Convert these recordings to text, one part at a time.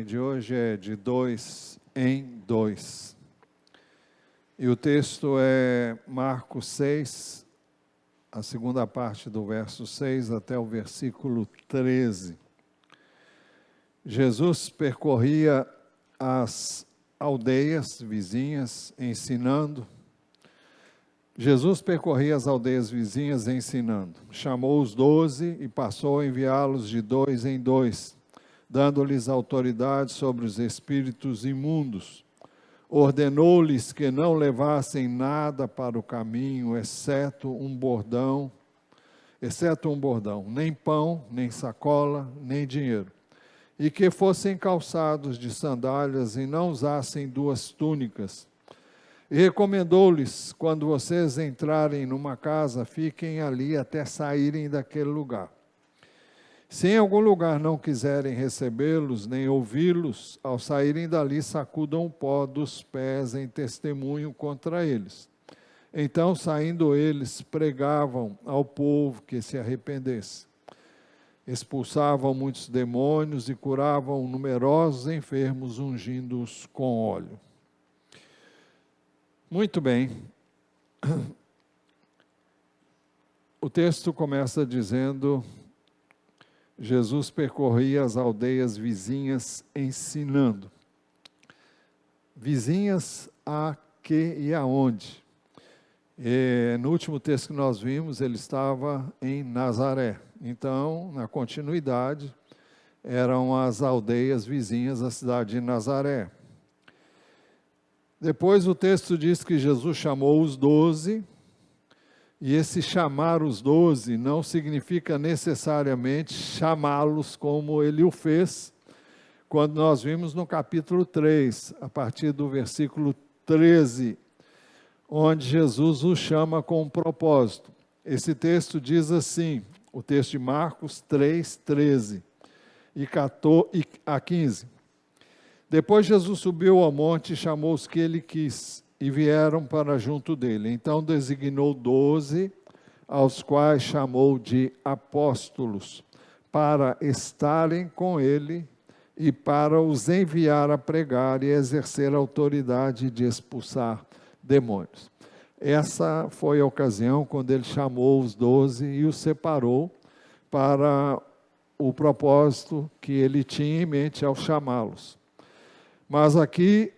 mensagem de hoje é de 2 em 2. E o texto é Marcos 6, a segunda parte do verso 6 até o versículo 13. Jesus percorria as aldeias vizinhas ensinando. Chamou os 12 e passou a enviá-los de 2 em 2, dando-lhes autoridade sobre os espíritos imundos. Ordenou-lhes que não levassem nada para o caminho, exceto um bordão, nem pão, nem sacola, nem dinheiro. E que fossem calçados de sandálias e não usassem 2 túnicas. E recomendou-lhes, quando vocês entrarem numa casa, fiquem ali até saírem daquele lugar. Se em algum lugar não quiserem recebê-los, nem ouvi-los, ao saírem dali, sacudam o pó dos pés em testemunho contra eles. Então, saindo eles, pregavam ao povo que se arrependesse. Expulsavam muitos demônios e curavam numerosos enfermos, ungindo-os com óleo. Muito bem. O texto começa dizendo: Jesus percorria as aldeias vizinhas ensinando. Vizinhas a que e aonde? No último texto que nós vimos, ele estava em Nazaré. Então, na continuidade, eram as aldeias vizinhas à cidade de Nazaré. Depois o texto diz que Jesus chamou os 12, e esse chamar os 12 não significa necessariamente chamá-los como ele o fez, quando nós vimos no capítulo 3, a partir do versículo 13, onde Jesus os chama com um propósito. Esse texto diz assim, o texto de Marcos 3, 13 e 14 a 15. Depois Jesus subiu ao monte e chamou os que ele quis, e vieram para junto dele. Então designou 12, aos quais chamou de apóstolos, para estarem com ele e para os enviar a pregar e exercer a autoridade de expulsar demônios. Essa foi a ocasião quando ele chamou os 12 e os separou para o propósito que ele tinha em mente ao chamá-los. Mas aqui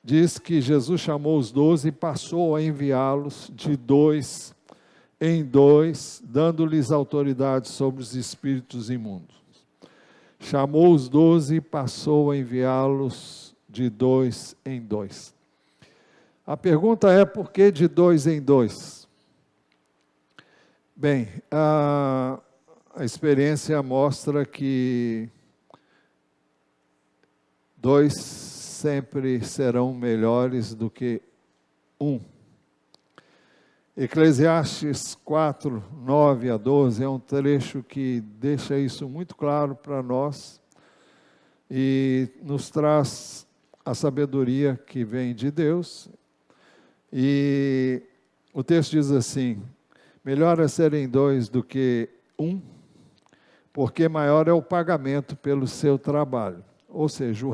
diz que Jesus chamou os 12 e passou a enviá-los de 2 em 2, dando-lhes autoridade sobre os espíritos imundos. Chamou os 12 e passou a enviá-los de 2 em 2. A pergunta é: por que de 2 em 2? Bem, a experiência mostra que 2 sempre serão melhores do que 1. Eclesiastes 4, 9 a 12 é um trecho que deixa isso muito claro para nós e nos traz a sabedoria que vem de Deus. E o texto diz assim: melhor é serem 2 do que 1, porque maior é o pagamento pelo seu trabalho. Ou seja,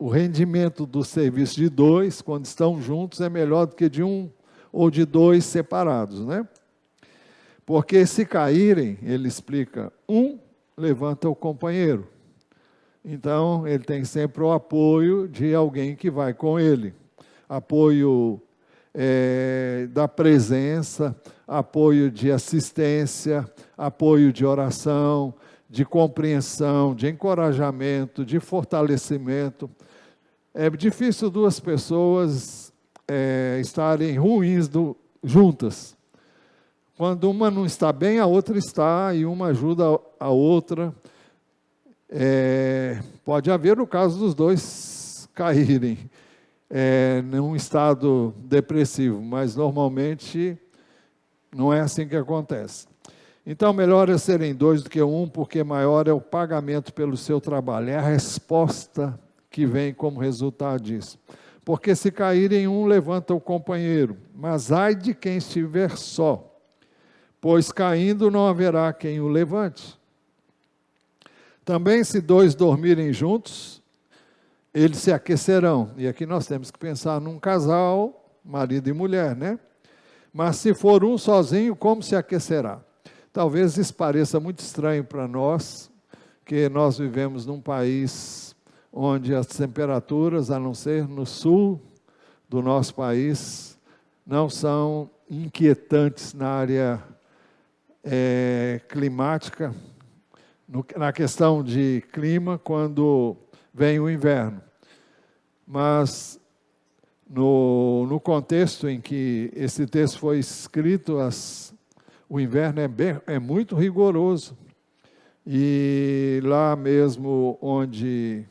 o rendimento do serviço de 2, quando estão juntos, é melhor do que de 1 ou de 2 separados, né? Porque se caírem, ele explica, 1 levanta o companheiro. Então, ele tem sempre o apoio de alguém que vai com ele. Apoio da presença, apoio de assistência, apoio de oração, de compreensão, de encorajamento, de fortalecimento. É difícil 2 pessoas estarem ruins juntas. Quando uma não está bem, a outra está, e uma ajuda a outra. Pode haver o caso dos 2 caírem num estado depressivo, mas normalmente não é assim que acontece. Então, melhor é serem 2 do que 1, porque maior é o pagamento pelo seu trabalho. É a resposta que vem como resultado disso. Porque se caírem 1, levanta o companheiro, mas ai de quem estiver só, pois caindo não haverá quem o levante. Também se 2 dormirem juntos, eles se aquecerão. E aqui nós temos que pensar num casal, marido e mulher, né? Mas se for um sozinho, como se aquecerá? Talvez isso pareça muito estranho para nós, que nós vivemos num país onde as temperaturas, a não ser no sul do nosso país, não são inquietantes na área climática, na questão de clima, quando vem o inverno. Mas no contexto em que esse texto foi escrito, o inverno é muito rigoroso. E lá mesmo onde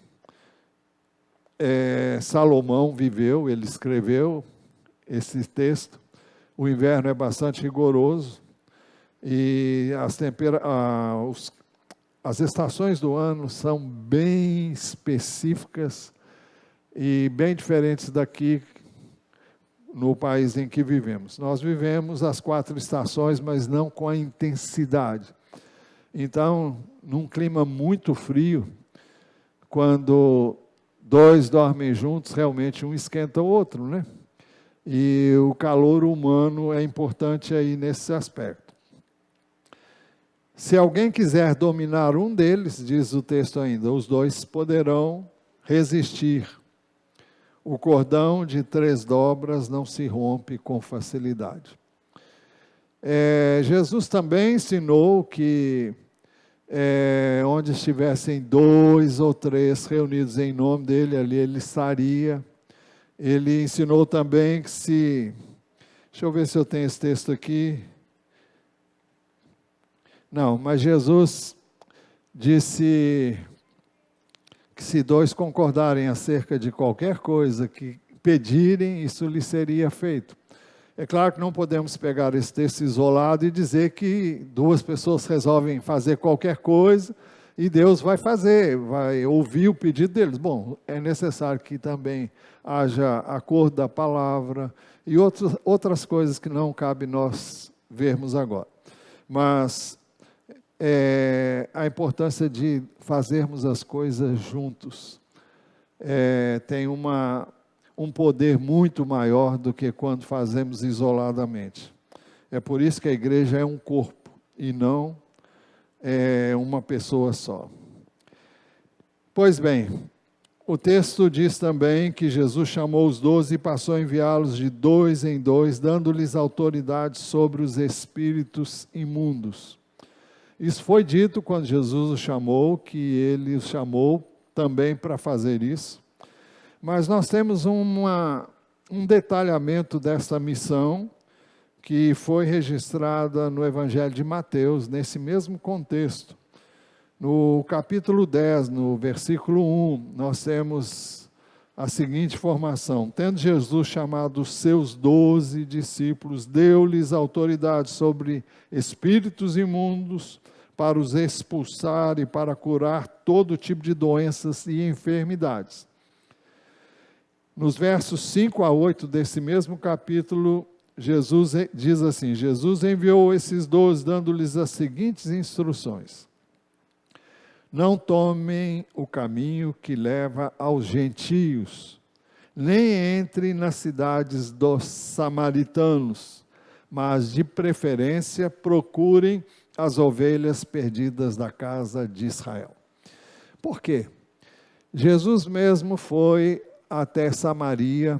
Salomão viveu, ele escreveu esse texto, o inverno é bastante rigoroso e as estações do ano são bem específicas e bem diferentes daqui no país em que vivemos. Nós vivemos as 4 estações, mas não com a intensidade. Então, num clima muito frio, quando 2 dormem juntos, realmente um esquenta o outro, né? E o calor humano é importante aí nesse aspecto. Se alguém quiser dominar um deles, diz o texto ainda, os 2 poderão resistir. O cordão de 3 dobras não se rompe com facilidade. Jesus também ensinou que onde estivessem 2 ou 3 reunidos em nome dele, ali ele estaria. Ele ensinou também que deixa eu ver se eu tenho esse texto aqui. Não, mas Jesus disse que se 2 concordarem acerca de qualquer coisa que pedirem, isso lhe seria feito. É claro que não podemos pegar esse texto isolado e dizer que 2 pessoas resolvem fazer qualquer coisa e Deus vai fazer, vai ouvir o pedido deles. Bom, é necessário que também haja acordo da palavra e outras coisas que não cabe nós vermos agora. Mas a importância de fazermos as coisas juntos tem um poder muito maior do que quando fazemos isoladamente. É por isso que a igreja é um corpo e não uma pessoa só. Pois bem, o texto diz também que Jesus chamou os 12 e passou a enviá-los de 2 em 2, dando-lhes autoridade sobre os espíritos imundos. Isso foi dito quando Jesus os chamou, que ele os chamou também para fazer isso. Mas nós temos um detalhamento dessa missão que foi registrada no Evangelho de Mateus, nesse mesmo contexto. No capítulo 10, no versículo 1, nós temos a seguinte informação: tendo Jesus chamado os seus 12 discípulos, deu-lhes autoridade sobre espíritos imundos para os expulsar e para curar todo tipo de doenças e enfermidades. Nos versos 5 a 8 desse mesmo capítulo, Jesus diz assim: Jesus enviou esses 12, dando-lhes as seguintes instruções: não tomem o caminho que leva aos gentios, nem entrem nas cidades dos samaritanos, mas de preferência procurem as ovelhas perdidas da casa de Israel. Por quê? Jesus mesmo foi até Samaria,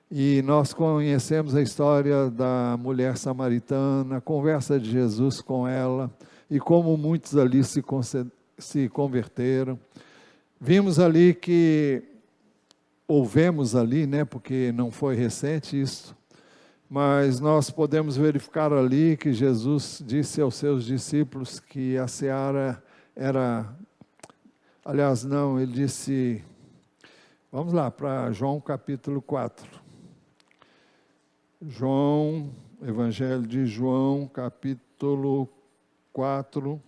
e nós conhecemos a história da mulher samaritana, a conversa de Jesus com ela, e como muitos ali se converteram. Vimos ali vemos ali, né, porque não foi recente isso, mas nós podemos verificar ali que Jesus disse aos seus discípulos que a seara ele disse, vamos lá para João capítulo 4. Evangelho de João, capítulo 4.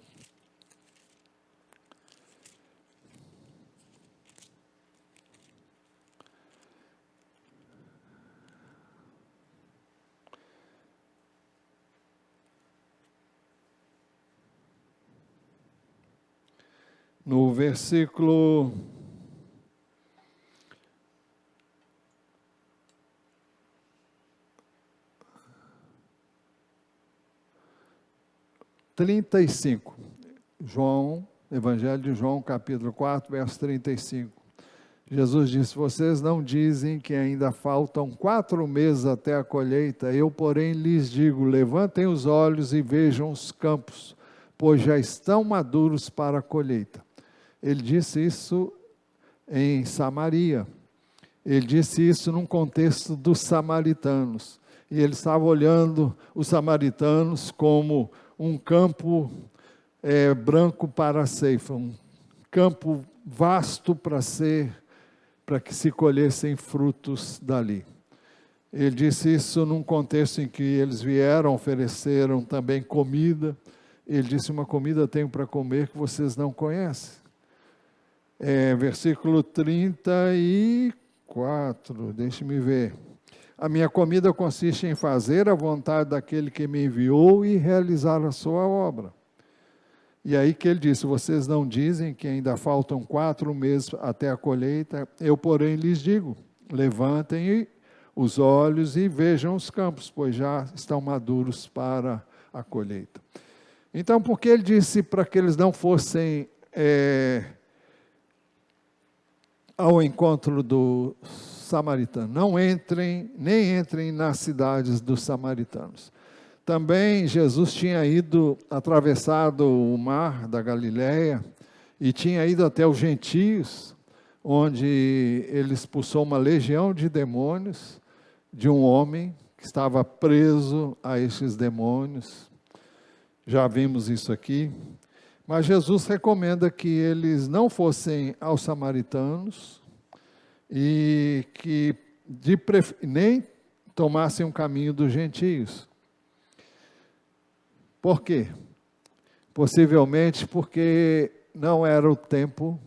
No versículo 35. Evangelho de João, capítulo 4, verso 35. Jesus disse: vocês não dizem que ainda faltam 4 meses até a colheita? Eu, porém, lhes digo: levantem os olhos e vejam os campos, pois já estão maduros para a colheita. Ele disse isso em Samaria. Ele disse isso num contexto dos samaritanos. E ele estava olhando os samaritanos como um campo branco para a ceifa, um campo vasto para que se colhessem frutos dali. Ele disse isso num contexto em que eles vieram, ofereceram também comida. Ele disse: uma comida tenho para comer que vocês não conhecem. Versículo 34, deixe-me ver. A minha comida consiste em fazer a vontade daquele que me enviou e realizar a sua obra. E aí que ele disse: vocês não dizem que ainda faltam 4 meses até a colheita? Eu, porém, lhes digo: levantem os olhos e vejam os campos, pois já estão maduros para a colheita. Então, por que ele disse para que eles não fossem ao encontro do samaritano? Não entrem, nem entrem nas cidades dos samaritanos. Também Jesus tinha atravessado o mar da Galileia e tinha ido até os gentios, onde ele expulsou uma legião de demônios de um homem que estava preso a esses demônios. Já vimos isso aqui. Mas Jesus recomenda que eles não fossem aos samaritanos e que nem tomassem o caminho dos gentios. Por quê? Possivelmente porque não era o tempo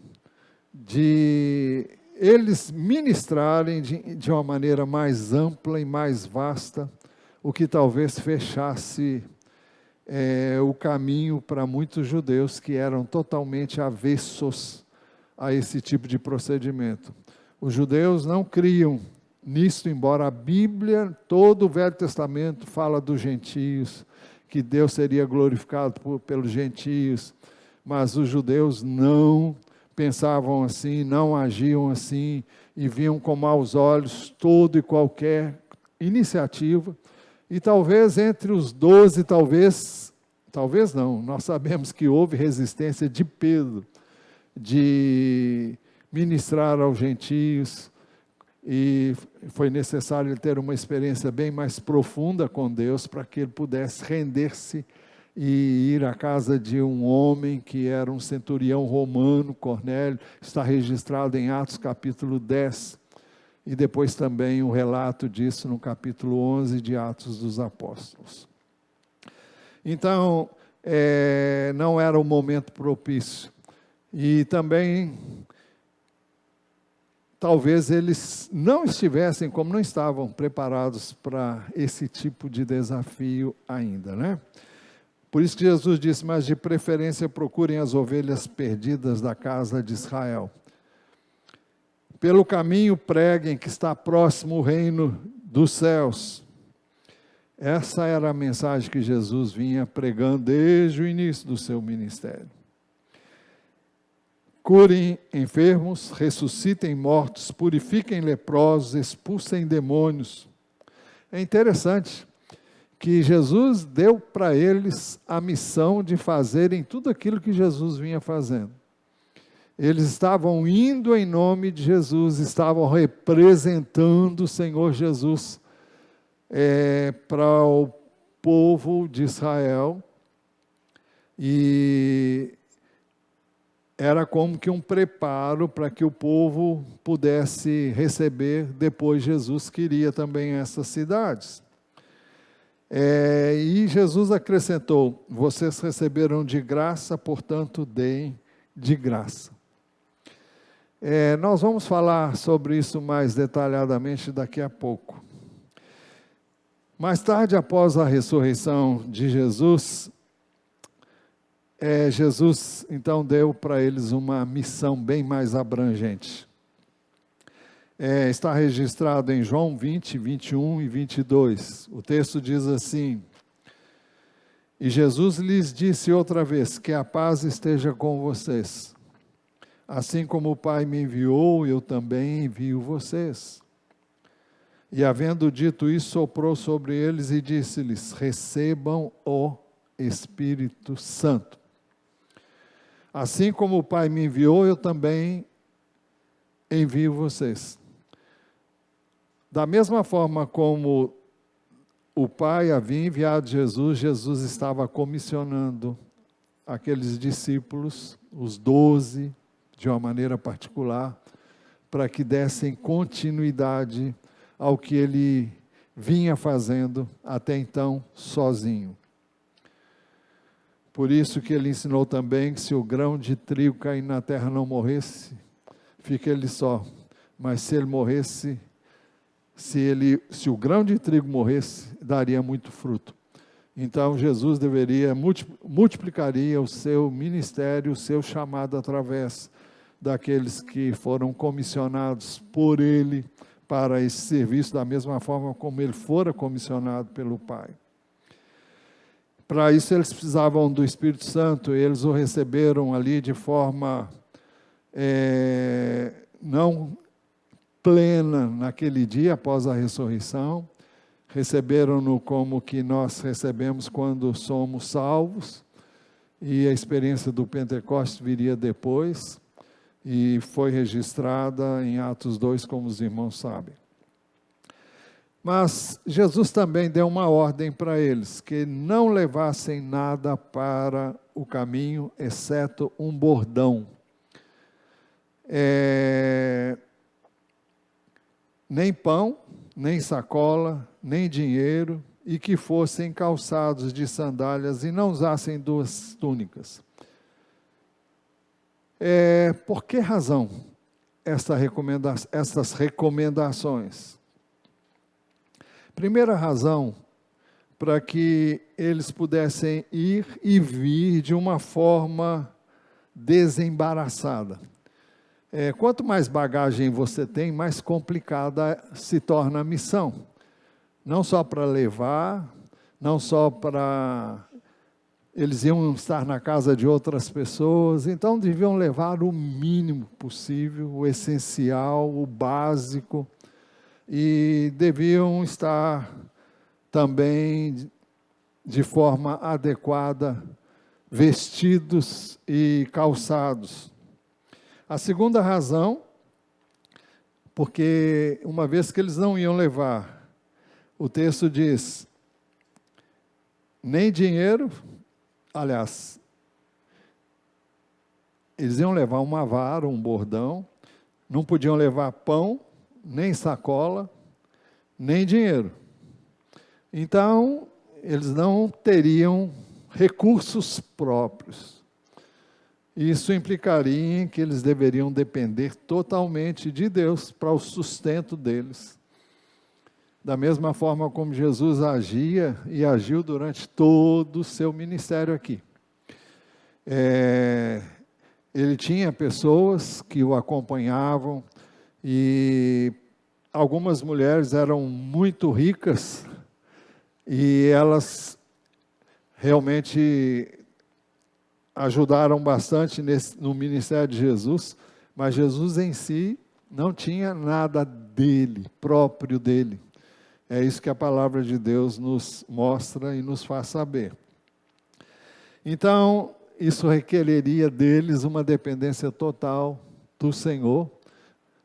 de eles ministrarem de uma maneira mais ampla e mais vasta, o que talvez fechasse o caminho para muitos judeus que eram totalmente avessos a esse tipo de procedimento. Os judeus não criam nisso, embora a Bíblia, todo o Velho Testamento fala dos gentios, que Deus seria glorificado pelos gentios, mas os judeus não pensavam assim, não agiam assim, e viam com maus olhos toda e qualquer iniciativa. E talvez entre os 12, talvez não, nós sabemos que houve resistência de Pedro, de ministrar aos gentios, e foi necessário ele ter uma experiência bem mais profunda com Deus para que ele pudesse render-se e ir à casa de um homem que era um centurião romano, Cornélio. Está registrado em Atos capítulo 10, e depois também um relato disso no capítulo 11 de Atos dos Apóstolos. Então, não era o momento propício. E também, talvez eles não estivessem, como não estavam preparados para esse tipo de desafio ainda, né? Por isso que Jesus disse: mas de preferência procurem as ovelhas perdidas da casa de Israel. Pelo caminho preguem que está próximo o reino dos céus. Essa era a mensagem que Jesus vinha pregando desde o início do seu ministério. Curem enfermos, ressuscitem mortos, purifiquem leprosos, expulsem demônios. É interessante que Jesus deu para eles a missão de fazerem tudo aquilo que Jesus vinha fazendo. Eles estavam indo em nome de Jesus, estavam representando o Senhor Jesus para o povo de Israel, e era como que um preparo para que o povo pudesse receber depois Jesus queria também essas cidades. E Jesus acrescentou: vocês receberam de graça, portanto deem de graça. Nós vamos falar sobre isso mais detalhadamente daqui a pouco. Mais tarde, após a ressurreição de Jesus, Jesus então deu para eles uma missão bem mais abrangente. Está registrado em João 20, 21 e 22. O texto diz assim: E Jesus lhes disse outra vez: que a paz esteja com vocês. Assim como o Pai me enviou, eu também envio vocês. E havendo dito isso, soprou sobre eles e disse-lhes: recebam o Espírito Santo. Assim como o Pai me enviou, eu também envio vocês. Da mesma forma como o Pai havia enviado Jesus, Jesus estava comissionando aqueles discípulos, os 12, de uma maneira particular, para que dessem continuidade ao que ele vinha fazendo até então sozinho. Por isso que ele ensinou também que se o grão de trigo cair na terra não morresse, fica ele só. Mas se ele morresse, se o grão de trigo morresse, daria muito fruto. Então Jesus multiplicaria o seu ministério, o seu chamado através daqueles que foram comissionados por ele para esse serviço, da mesma forma como ele fora comissionado pelo Pai. Para isso eles precisavam do Espírito Santo, eles o receberam ali de forma não plena naquele dia após a ressurreição, receberam-no como que nós recebemos quando somos salvos, e a experiência do Pentecostes viria depois, e foi registrada em Atos 2, como os irmãos sabem. Mas Jesus também deu uma ordem para eles, que não levassem nada para o caminho, exceto um bordão. Nem pão, nem sacola, nem dinheiro, e que fossem calçados de sandálias e não usassem 2 túnicas. Por que razão essas recomendações? Primeira razão, para que eles pudessem ir e vir de uma forma desembaraçada. Quanto mais bagagem você tem, mais complicada se torna a missão. Não só para levar, não só para... Eles iam estar na casa de outras pessoas, então deviam levar o mínimo possível, o essencial, o básico, e deviam estar também de forma adequada, vestidos e calçados. A segunda razão, porque uma vez que eles não iam levar, o texto diz, nem dinheiro, aliás, eles iam levar uma vara, um bordão, não podiam levar pão, nem sacola, nem dinheiro. Então, eles não teriam recursos próprios. Isso implicaria em que eles deveriam depender totalmente de Deus para o sustento deles. Da mesma forma como Jesus agia e agiu durante todo o seu ministério aqui. Ele tinha pessoas que o acompanhavam e algumas mulheres eram muito ricas e elas realmente ajudaram bastante no ministério de Jesus, mas Jesus em si não tinha nada dele, próprio dele. É isso que a palavra de Deus nos mostra e nos faz saber. Então, isso requereria deles uma dependência total do Senhor,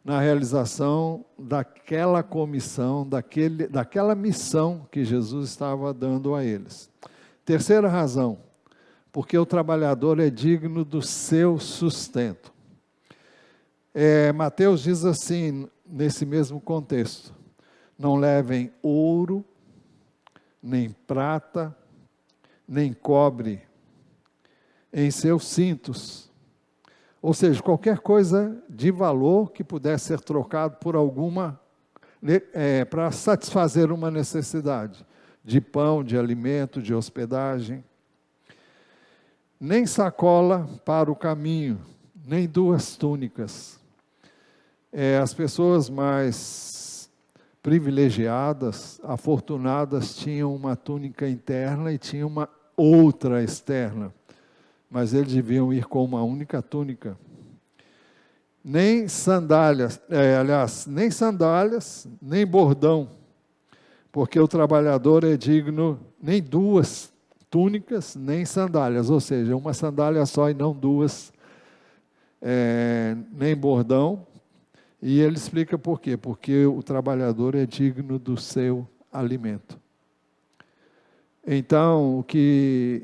na realização daquela comissão, daquela missão que Jesus estava dando a eles. Terceira razão, porque o trabalhador é digno do seu sustento. Mateus diz assim, nesse mesmo contexto, não levem ouro, nem prata, nem cobre em seus cintos. Ou seja, qualquer coisa de valor que pudesse ser trocado por alguma, para satisfazer uma necessidade de pão, de alimento, de hospedagem. Nem sacola para o caminho, nem 2 túnicas. As pessoas mais privilegiadas, afortunadas, tinham uma túnica interna e tinham outra externa, mas eles deviam ir com uma única túnica. Nem sandálias, nem bordão, porque o trabalhador é digno, nem duas túnicas, nem sandálias, ou seja, uma sandália só e não duas, nem bordão. E ele explica por quê? Porque o trabalhador é digno do seu alimento. Então, o que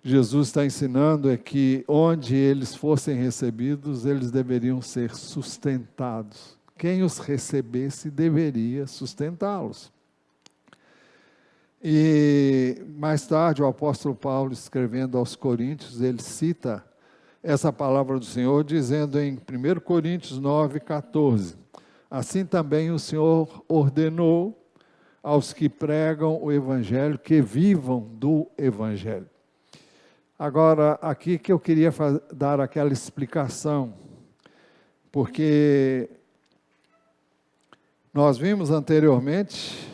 Jesus está ensinando é que onde eles fossem recebidos, eles deveriam ser sustentados. Quem os recebesse deveria sustentá-los. E mais tarde o apóstolo Paulo, escrevendo aos Coríntios, ele cita essa palavra do Senhor, dizendo em 1 Coríntios 9:14, assim também o Senhor ordenou aos que pregam o Evangelho que vivam do Evangelho. Agora, aqui que eu queria dar aquela explicação, porque nós vimos anteriormente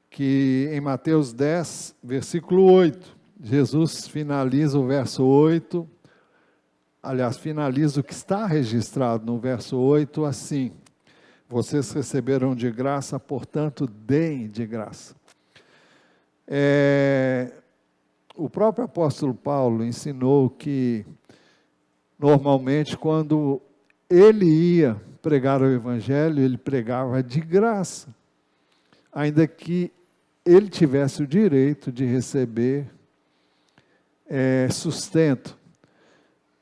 que em Mateus 10, versículo 8, Jesus finaliza o verso 8, aliás, finaliza o que está registrado no verso 8 assim: vocês receberam de graça, portanto, deem de graça. O próprio apóstolo Paulo ensinou que, normalmente, quando ele ia pregar o Evangelho, ele pregava de graça, ainda que ele tivesse o direito de receber sustento.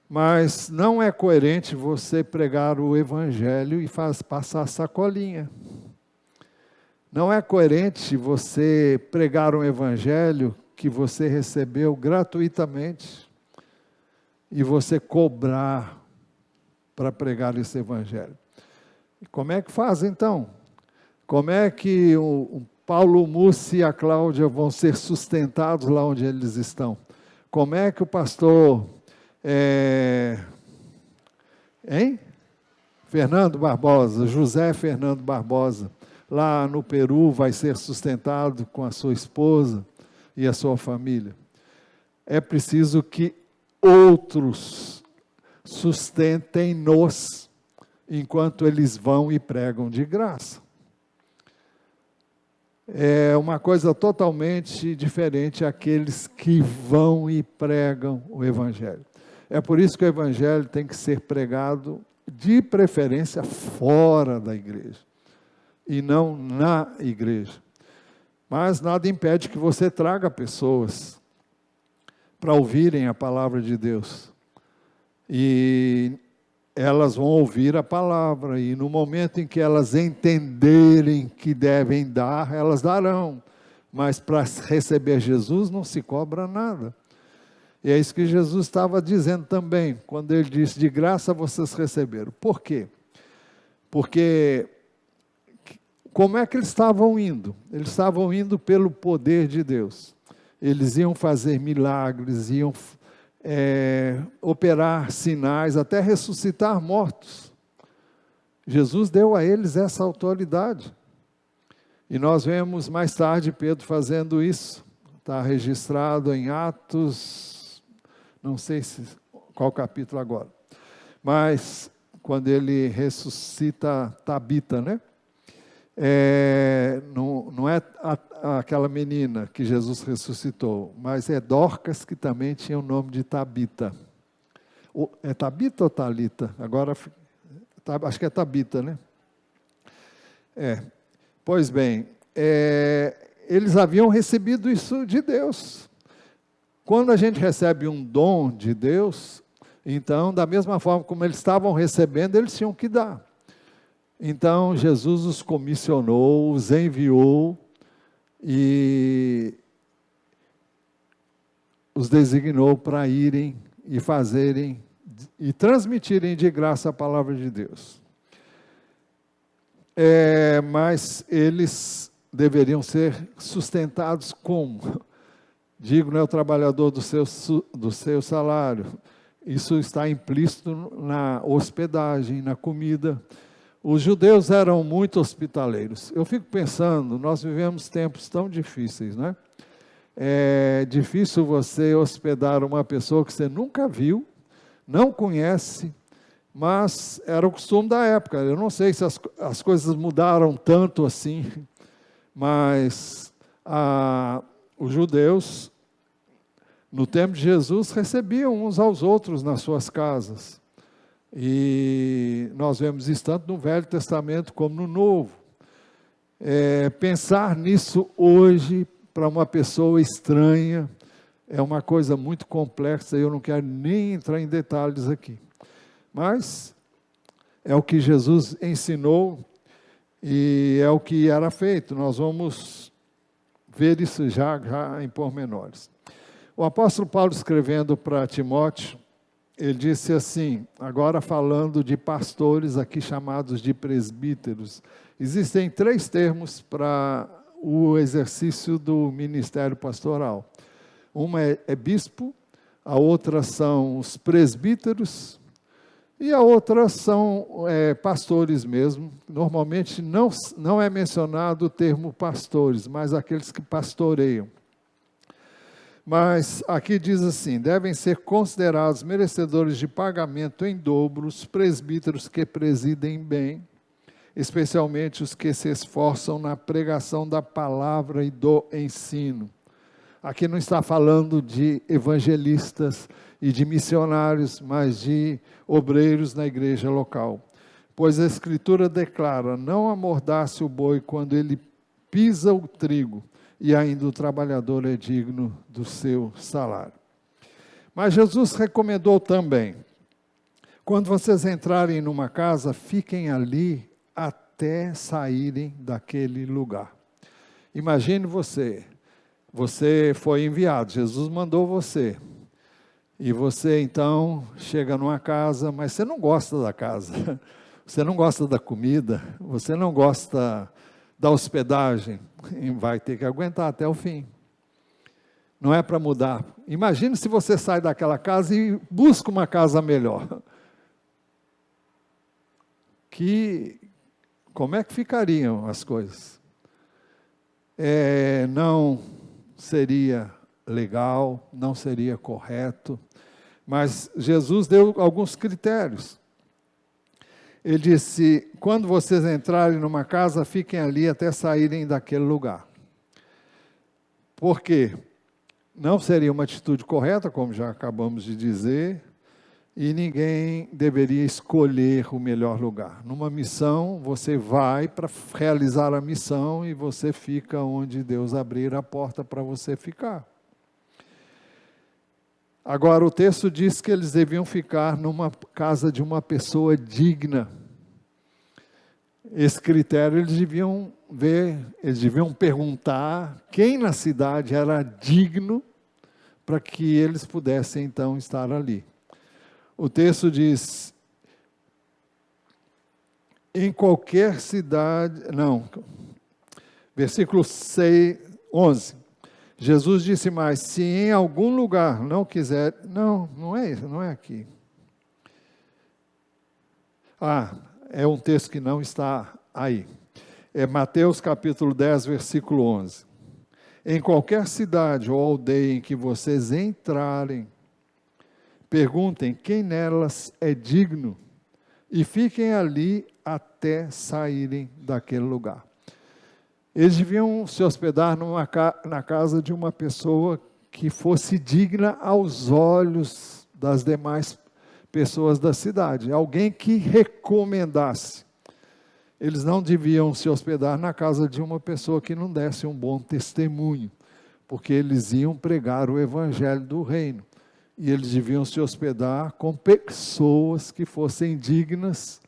Mas não é coerente você pregar o Evangelho e passar sacolinha. Não é coerente você pregar um Evangelho que você recebeu gratuitamente e você cobrar para pregar esse Evangelho. E como é que faz então? Como é que o Paulo, o Mussi e a Cláudia vão ser sustentados lá onde eles estão? Como é que o pastor Fernando Barbosa, José Fernando Barbosa, lá no Peru, vai ser sustentado com a sua esposa e a sua família? É preciso que outros sustentem-nos, enquanto eles vão e pregam de graça. É uma coisa totalmente diferente aqueles que vão e pregam o Evangelho. É por isso que o Evangelho tem que ser pregado, de preferência, fora da igreja, e não na igreja. Mas nada impede que você traga pessoas para ouvirem a palavra de Deus. E elas vão ouvir a palavra, e no momento em que elas entenderem que devem dar, elas darão. Mas para receber Jesus não se cobra nada. E é isso que Jesus estava dizendo também, quando ele disse: de graça vocês receberam. Por quê? Porque como é que eles estavam indo? Eles estavam indo pelo poder de Deus. Eles iam fazer milagres, iam operar sinais, até ressuscitar mortos. Jesus deu a eles essa autoridade. E nós vemos mais tarde Pedro fazendo isso. Está registrado em Atos, não sei qual capítulo agora, mas quando ele ressuscita Tabita, né? Não é aquela menina que Jesus ressuscitou, mas é Dorcas, que também tinha o nome de Tabita. É Tabita ou Talita? Agora, acho que é Tabita, né? Pois bem, eles haviam recebido isso de Deus. Quando a gente recebe um dom de Deus, então, da mesma forma como eles estavam recebendo, eles tinham que dar. Então, Jesus os comissionou, os enviou e os designou para irem e fazerem e transmitirem de graça a palavra de Deus. Mas eles deveriam ser sustentados como? Digno é o trabalhador do seu salário. Isso está implícito na hospedagem, na comida. Os judeus eram muito hospitaleiros. Eu fico pensando, nós vivemos tempos tão difíceis, né? É difícil você hospedar uma pessoa que você nunca viu, não conhece, mas era o costume da época. Eu não sei se as coisas mudaram tanto assim, mas os judeus, no tempo de Jesus, recebiam uns aos outros nas suas casas. E nós vemos isso tanto no Velho Testamento como no Novo. Pensar nisso hoje, para uma pessoa estranha, é uma coisa muito complexa, e eu não quero nem entrar em detalhes aqui. Mas é o que Jesus ensinou e é o que era feito. Nós vamos ver isso já em pormenores. O apóstolo Paulo, escrevendo para Timóteo, ele disse assim, agora falando de pastores aqui chamados de presbíteros, existem 3 termos para o exercício do ministério pastoral. Uma é bispo, a outra são os presbíteros, e a outra são pastores mesmo. Normalmente não é mencionado o termo pastores, mas aqueles que pastoreiam. Mas aqui diz assim, devem ser considerados merecedores de pagamento em dobro os presbíteros que presidem bem, especialmente os que se esforçam na pregação da palavra e do ensino. Aqui não está falando de evangelistas e de missionários, mas de obreiros na igreja local. Pois a Escritura declara, não amordace o boi quando ele pisa o trigo, e ainda o trabalhador é digno do seu salário. Mas Jesus recomendou também, quando vocês entrarem numa casa, fiquem ali até saírem daquele lugar. Imagine você foi enviado, Jesus mandou você, e você então chega numa casa, mas você não gosta da casa, você não gosta da comida, você não gosta da hospedagem, vai ter que aguentar até o fim. Não é para mudar. Imagine se você sai daquela casa e busca uma casa melhor. Como é que ficariam as coisas? Não seria legal, não seria correto, mas Jesus deu alguns critérios. Ele disse, quando vocês entrarem numa casa, fiquem ali até saírem daquele lugar. Por quê? Não seria uma atitude correta, como já acabamos de dizer, e ninguém deveria escolher o melhor lugar. Numa missão, você vai para realizar a missão e você fica onde Deus abrir a porta para você ficar. Agora, o texto diz que eles deviam ficar numa casa de uma pessoa digna. Esse critério eles deviam ver, eles deviam perguntar quem na cidade era digno para que eles pudessem então estar ali. O texto diz, em qualquer cidade, versículo 11. Jesus disse mais, se em algum lugar não quiser, não é isso, não é aqui. É um texto que não está aí. É Mateus capítulo 10, versículo 11. Em qualquer cidade ou aldeia em que vocês entrarem, perguntem quem nelas é digno e fiquem ali até saírem daquele lugar. Eles deviam se hospedar na casa de uma pessoa que fosse digna aos olhos das demais pessoas da cidade, alguém que recomendasse. Eles não deviam se hospedar na casa de uma pessoa que não desse um bom testemunho, porque eles iam pregar o evangelho do reino. E eles deviam se hospedar com pessoas que fossem dignas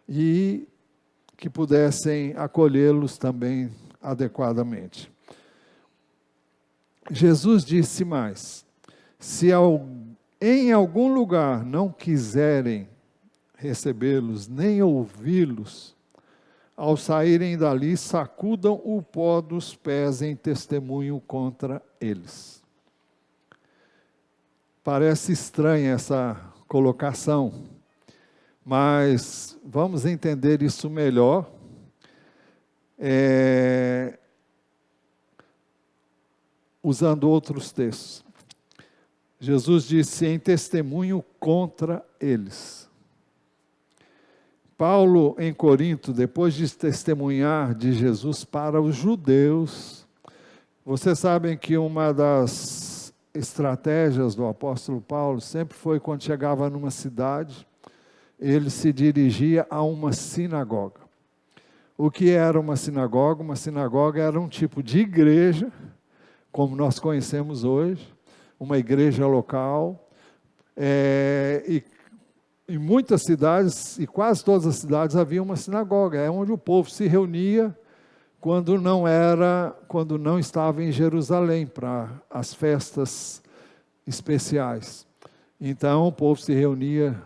e que pudessem acolhê-los também adequadamente. Jesus disse mais, se em algum lugar não quiserem recebê-los, nem ouvi-los, ao saírem dali, sacudam o pó dos pés em testemunho contra eles. Parece estranha essa colocação, mas vamos entender isso melhor. usando outros textos. Jesus disse em testemunho contra eles. Paulo, em Corinto, depois de testemunhar de Jesus para os judeus, vocês sabem que uma das estratégias do apóstolo Paulo sempre foi, quando chegava numa cidade, ele se dirigia a uma sinagoga. O que era uma sinagoga? Uma sinagoga era um tipo de igreja, como nós conhecemos hoje, uma igreja local, e em muitas cidades, e quase todas as cidades, havia uma sinagoga, é onde o povo se reunia quando não estava em Jerusalém, para as festas especiais. Então, o povo se reunia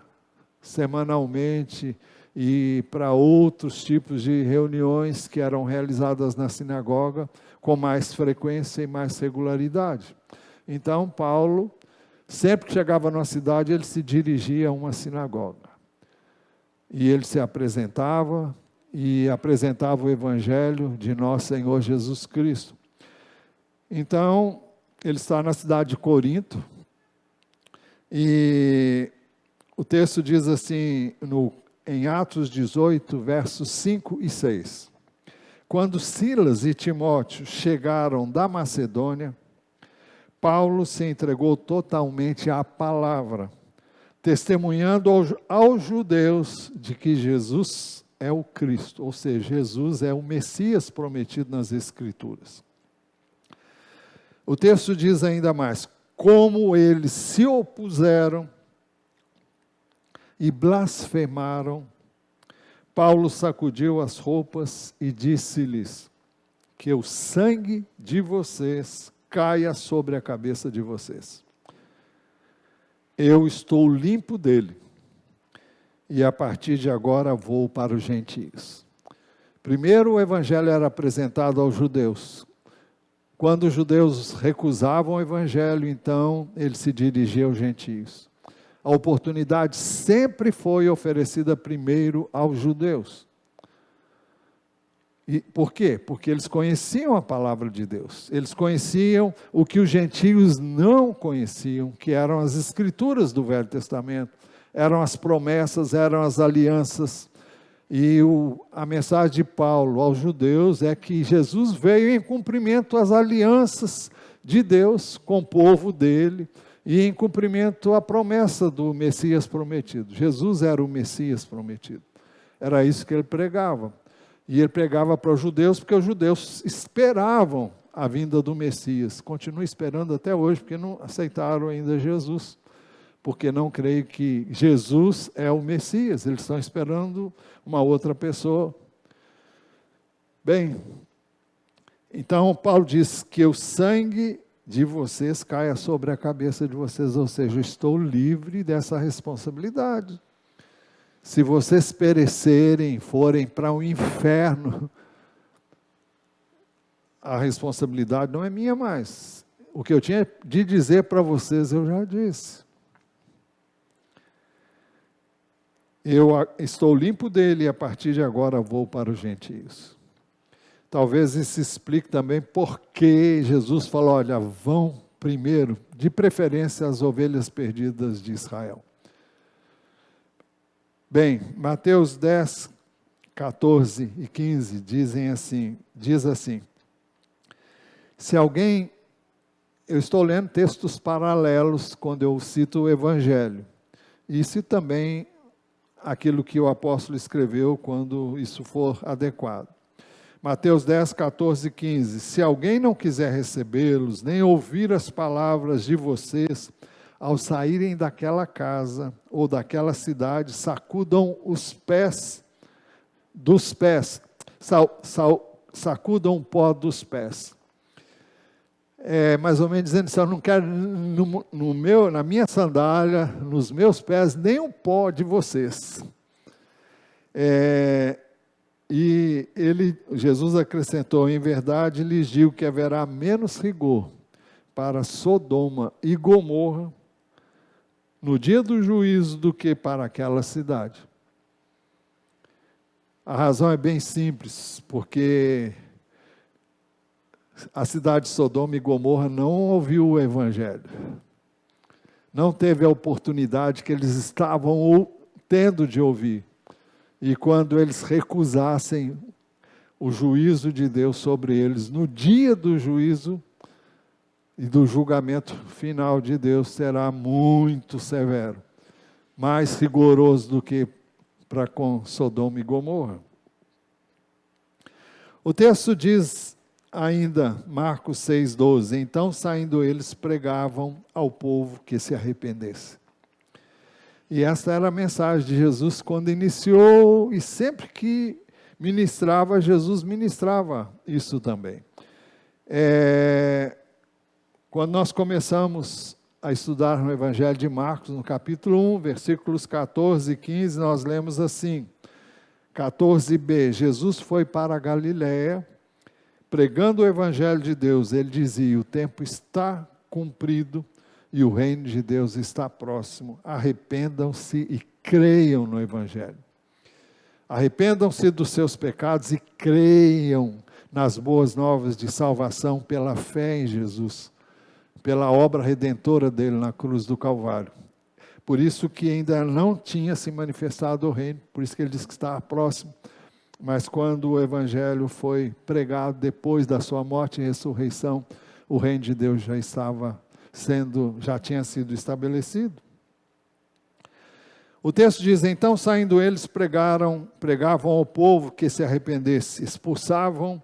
semanalmente, e para outros tipos de reuniões que eram realizadas na sinagoga, com mais frequência e mais regularidade. Então, Paulo, sempre que chegava numa cidade, ele se dirigia a uma sinagoga. E ele se apresentava, e apresentava o Evangelho de nosso Senhor Jesus Cristo. Então, ele está na cidade de Corinto, e o texto diz assim, em Atos 18, versos 5 e 6. Quando Silas e Timóteo chegaram da Macedônia, Paulo se entregou totalmente à palavra, testemunhando aos judeus de que Jesus é o Cristo, ou seja, Jesus é o Messias prometido nas Escrituras. O texto diz ainda mais, como eles se opuseram e blasfemaram, Paulo sacudiu as roupas e disse-lhes que o sangue de vocês caia sobre a cabeça de vocês. Eu estou limpo dele, e a partir de agora vou para os gentios. Primeiro o evangelho era apresentado aos judeus. Quando os judeus recusavam o evangelho, então ele se dirigia aos gentios. A oportunidade sempre foi oferecida primeiro aos judeus. E por quê? Porque eles conheciam a palavra de Deus. Eles conheciam o que os gentios não conheciam, que eram as escrituras do Velho Testamento. Eram as promessas, eram as alianças. E a mensagem de Paulo aos judeus é que Jesus veio em cumprimento às alianças de Deus com o povo dele, e em cumprimento à promessa do Messias prometido. Jesus era o Messias prometido. Era isso que ele pregava. E ele pregava para os judeus, porque os judeus esperavam a vinda do Messias. Continuam esperando até hoje, porque não aceitaram ainda Jesus. Porque não creem que Jesus é o Messias. Eles estão esperando uma outra pessoa. Bem, então Paulo diz que o sangue de vocês caia sobre a cabeça de vocês, ou seja, eu estou livre dessa responsabilidade. Se vocês perecerem, forem para o inferno, a responsabilidade não é minha mais. O que eu tinha de dizer para vocês, eu já disse. Eu estou limpo dele e a partir de agora vou para os gentios. Talvez isso explique também por que Jesus falou, olha, vão primeiro, de preferência, as ovelhas perdidas de Israel. Bem, Mateus 10, 14 e 15 diz assim, se alguém, eu estou lendo textos paralelos quando eu cito o Evangelho, e cito também aquilo que o apóstolo escreveu quando isso for adequado. Mateus 10, 14 e 15. Se alguém não quiser recebê-los, nem ouvir as palavras de vocês, ao saírem daquela casa ou daquela cidade, sacudam os pés dos pés, sacudam o pó dos pés. Mais ou menos dizendo assim, eu não quero na minha sandália, nos meus pés, nem o pó de vocês. E Jesus acrescentou, em verdade lhes digo que haverá menos rigor para Sodoma e Gomorra no dia do juízo do que para aquela cidade. A razão é bem simples, porque A cidade de Sodoma e Gomorra não ouviu o Evangelho. Não teve a oportunidade que eles estavam tendo de ouvir. E quando eles recusassem o juízo de Deus sobre eles, no dia do juízo e do julgamento final de Deus, será muito severo. Mais rigoroso do que para com Sodoma e Gomorra. O texto diz ainda, Marcos 6,12, então saindo eles pregavam ao povo que se arrependesse. E essa era a mensagem de Jesus quando iniciou, e sempre que ministrava, Jesus ministrava isso também. Quando nós começamos a estudar no Evangelho de Marcos, no capítulo 1, versículos 14 e 15, nós lemos assim, 14b, Jesus foi para a Galiléia, pregando o Evangelho de Deus, ele dizia, o tempo está cumprido e o reino de Deus está próximo, arrependam-se e creiam no Evangelho. Arrependam-se dos seus pecados e creiam nas boas novas de salvação pela fé em Jesus, pela obra redentora dele na cruz do Calvário. Por isso que ainda não tinha se manifestado o reino, por isso que ele diz que estava próximo. Mas quando o Evangelho foi pregado depois da sua morte e ressurreição, o reino de Deus já tinha sido estabelecido. O texto diz, então saindo eles pregavam ao povo que se arrependesse, expulsavam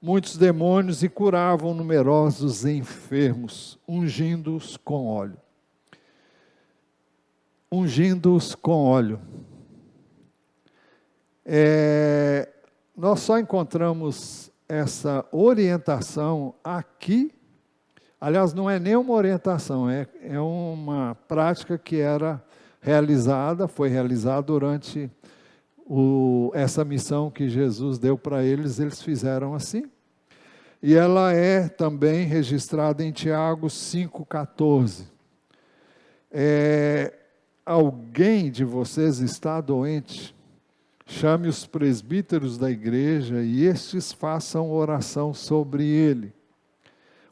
muitos demônios e curavam numerosos enfermos, ungindo-os com óleo. Ungindo-os com óleo. Nós só encontramos essa orientação aqui, aliás, não é nem uma orientação, é uma prática que foi realizada durante essa missão que Jesus deu para eles fizeram assim. E ela é também registrada em Tiago 5,14. Alguém de vocês está doente? Chame os presbíteros da igreja e estes façam oração sobre ele,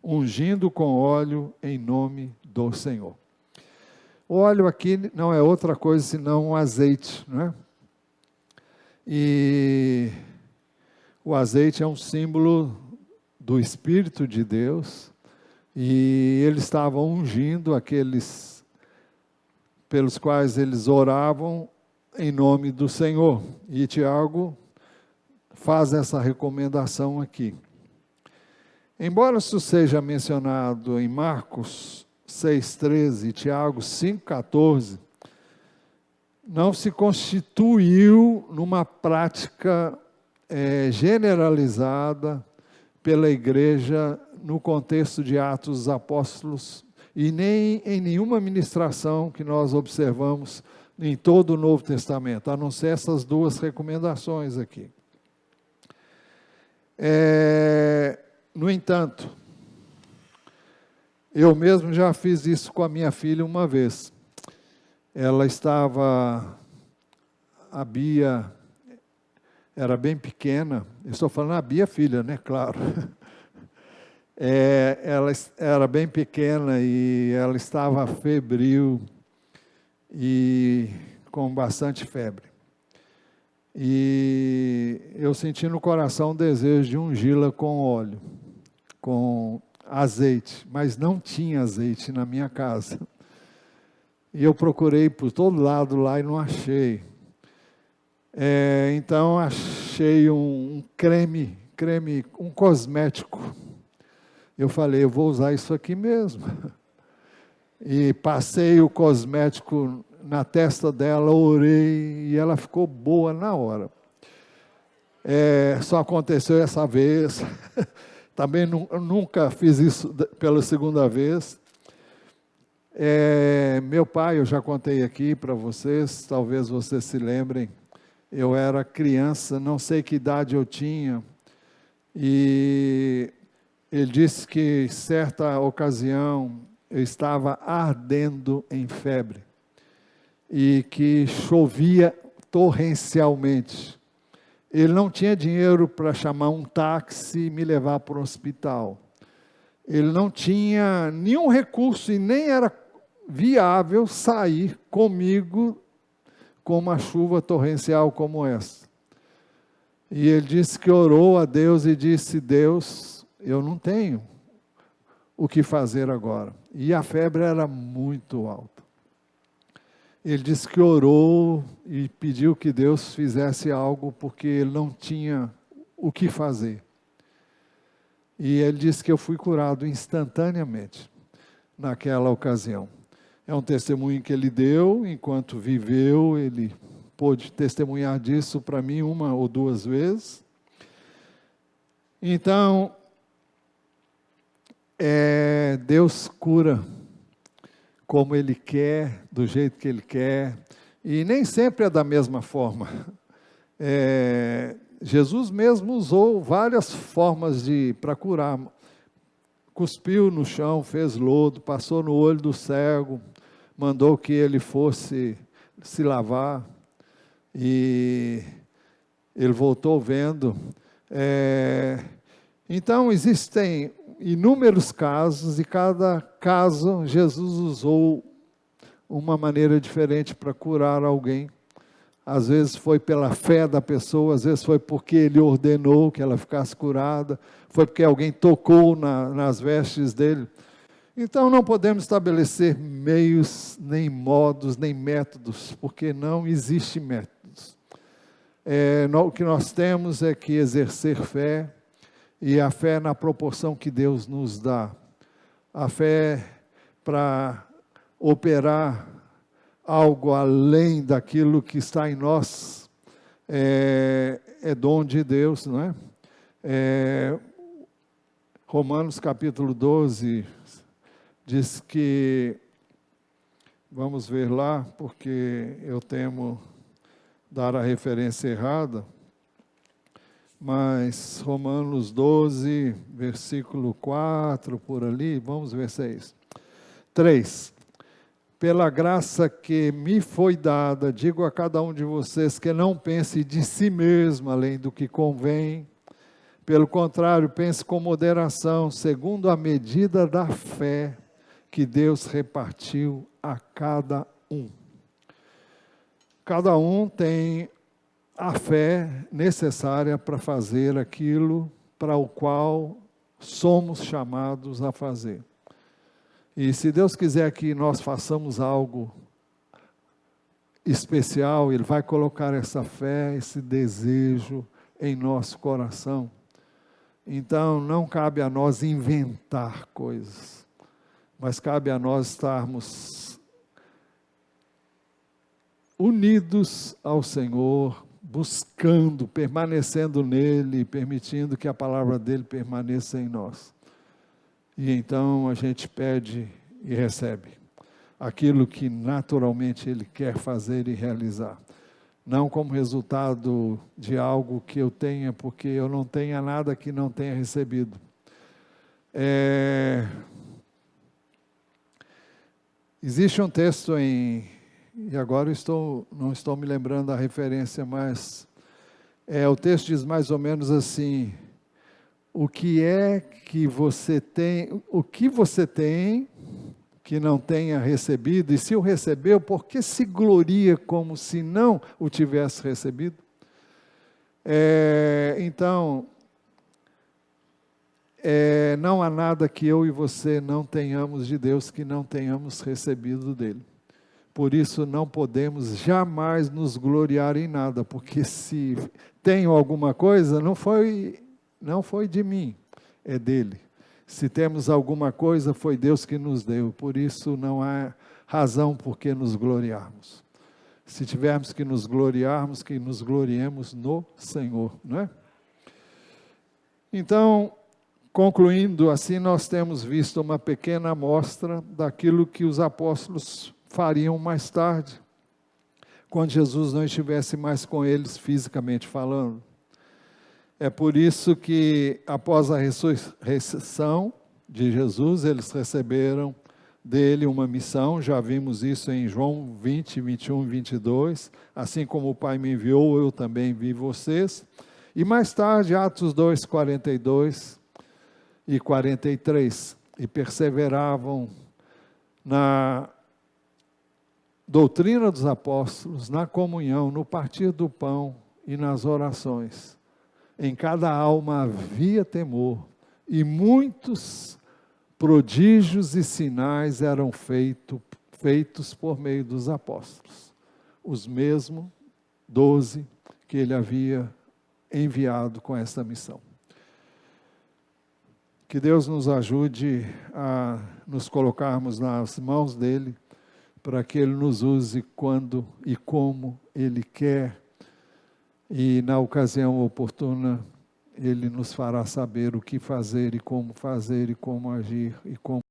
ungindo com óleo em nome do Senhor. O óleo aqui não é outra coisa senão um azeite, não é? E o azeite é um símbolo do Espírito de Deus, e eles estavam ungindo aqueles pelos quais eles oravam em nome do Senhor. E Tiago faz essa recomendação aqui. Embora isso seja mencionado em Marcos 6,13 e Tiago 5,14, não se constituiu numa prática generalizada pela igreja no contexto de Atos dos Apóstolos e nem em nenhuma ministração que nós observamos em todo o Novo Testamento, a não ser essas duas recomendações aqui. No entanto, eu mesmo já fiz isso com a minha filha uma vez. A Bia era bem pequena, eu estou falando a Bia filha, né, claro. Ela era bem pequena e ela estava febril e com bastante febre. E eu senti no coração o desejo de ungí-la com óleo, com azeite, mas não tinha azeite na minha casa. E eu procurei por todo lado lá e não achei. Então achei um creme, um cosmético. Eu falei, eu vou usar isso aqui mesmo. E passei o cosmético na testa dela, orei, e ela ficou boa na hora. Só aconteceu essa vez. Também nunca fiz isso pela segunda vez. Meu pai, eu já contei aqui para vocês, talvez vocês se lembrem, eu era criança, não sei que idade eu tinha, e ele disse que certa ocasião eu estava ardendo em febre e que chovia torrencialmente. Ele não tinha dinheiro para chamar um táxi e me levar para o hospital. Ele não tinha nenhum recurso e nem era viável sair comigo com uma chuva torrencial como essa. E ele disse que orou a Deus e disse: Deus, eu não tenho o que fazer agora. E a febre era muito alta. Ele disse que orou e pediu que Deus fizesse algo porque ele não tinha o que fazer. E ele disse que eu fui curado instantaneamente naquela ocasião. É um testemunho que ele deu enquanto viveu, ele pôde testemunhar disso para mim 1 ou 2 vezes. Então, Deus cura como Ele quer, do jeito que Ele quer, e nem sempre é da mesma forma. Jesus mesmo usou várias formas para curar. Cuspiu no chão, fez lodo, passou no olho do cego, mandou que ele fosse se lavar, e ele voltou vendo. Então, existem inúmeros casos, e cada caso Jesus usou uma maneira diferente para curar alguém. Às vezes foi pela fé da pessoa, às vezes foi porque ele ordenou que ela ficasse curada, foi porque alguém tocou nas vestes dele. Então não podemos estabelecer meios, nem modos, nem métodos, porque não existe métodos. O que nós temos é que exercer fé, e a fé na proporção que Deus nos dá. A fé para operar algo além daquilo que está em nós, é dom de Deus, não é? Romanos capítulo 12 diz que, vamos ver lá, porque eu temo dar a referência errada, mas Romanos 12, versículo 4, por ali, vamos ver se é isso. 3. Pela graça que me foi dada, digo a cada um de vocês que não pense de si mesmo além do que convém. Pelo contrário, pense com moderação, segundo a medida da fé que Deus repartiu a cada um. Cada um tem a fé necessária para fazer aquilo para o qual somos chamados a fazer. E se Deus quiser que nós façamos algo especial, Ele vai colocar essa fé, esse desejo em nosso coração. Então, não cabe a nós inventar coisas, mas cabe a nós estarmos unidos ao Senhor, buscando, permanecendo nele, permitindo que a palavra dele permaneça em nós. E então a gente pede e recebe aquilo que naturalmente ele quer fazer e realizar. Não como resultado de algo que eu tenha, porque eu não tenha nada que não tenha recebido. Existe um texto e agora não estou me lembrando da referência, mas o texto diz mais ou menos assim: o que é que você tem, o que você tem que não tenha recebido, e se o recebeu, por que se gloria como se não o tivesse recebido? Então, não há nada que eu e você não tenhamos de Deus que não tenhamos recebido dele. Por isso não podemos jamais nos gloriar em nada, porque se tenho alguma coisa, não foi de mim, é dele. Se temos alguma coisa, foi Deus que nos deu, por isso não há razão por que nos gloriarmos. Se tivermos que nos gloriarmos, que nos gloriemos no Senhor, não é? Então, concluindo, assim nós temos visto uma pequena amostra daquilo que os apóstolos fariam mais tarde, quando Jesus não estivesse mais com eles fisicamente falando. É por isso que após a ressurreição de Jesus, eles receberam dele uma missão, já vimos isso em João 20, 21 e 22, assim como o Pai me enviou, eu também envio vocês. E mais tarde, Atos 2, 42 e 43, e perseveravam na doutrina dos apóstolos, na comunhão, no partir do pão e nas orações. Em cada alma havia temor, e muitos prodígios e sinais eram feitos por meio dos apóstolos, os mesmos 12 que ele havia enviado com esta missão. Que Deus nos ajude a nos colocarmos nas mãos dele, para que ele nos use quando e como ele quer, e na ocasião oportuna ele nos fará saber o que fazer e como agir e como